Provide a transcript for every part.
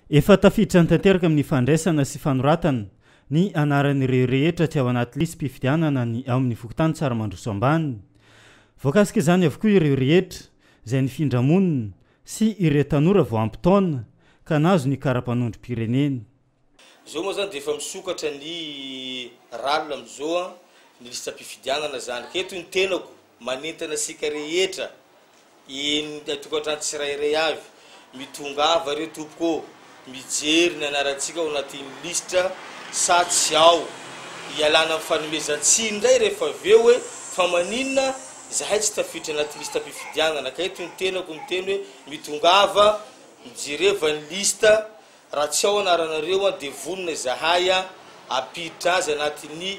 Efa tafiditra tanteraka amin'ny fandraisana sy fanoratana ny anaran'ireo rehetra tsy ao anaty listy mpifidianana ny ao amin'ny fokontany Tsaramandroso Ambany. Voakasika izany avokoa ireo rehetra izay nifindra monina sy ireo tanora vao ampitaona ka nazo ny karapanondrom-pirenena. Zao moa zany dia efa misokatra ny ralina amin'izao ny lista mpifidianana zany. Keto ny tenako manentana sika rehetra tokantrano tsirairay avy mitongava reo tompoko mijery ny anarantsika ao anatin'ny listra sa tsy ao ialana amin'ny fanomezan-tsiny indray rehefa aveo hoe fa maninona zahay tsy tafiditra anaty lista mpifidianana. Ka eto ny tenako miteny hoe mitongava mijereva ny lista raha tsy ao anaranareo dia vonona zahay apiditra azy anatin'ny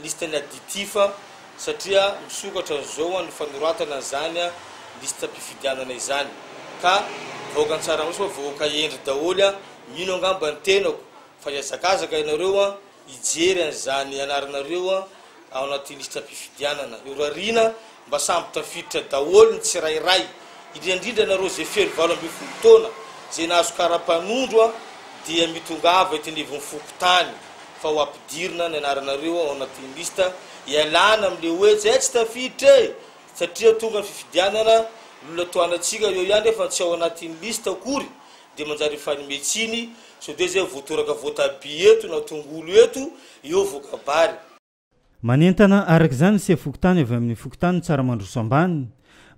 lista ny aditifa satria misokatra zao ny fanoratana zany lista mpifidianana izany. Ka vahoaka Tsaramandroso vahoaka endry daholo mino angamba ny tenako fa iazakazaka ianareo ijery an'izany anaranareo ao anatin'ny lista mpifidianana. Eurarina mba samby tafiditra daholo ny tsirairay indrindra nareo zay felo 20 taona zay nahazo karapanondro dia mitongava eteneviny fokotany fa ho ampidirina ny anaranareo ao anatin'ny lista ialana amin'le hoe zay tsy tafiditra satria tonga ny fifidianana lona toanatsika eo ihany efa tsy ao anatin'ny lista akory dia manjary fanometsiny so dia zay voatoraka voatabia eto na tongolo eto eo voakabary. Manentana araka izany sy fokotany avy amin'ny fokotany Tsaramandroso Ambany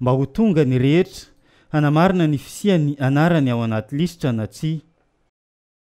mba ho tonga ny rehetra hanamarina ny fisian'ny anarany ao anaty listra na tsy.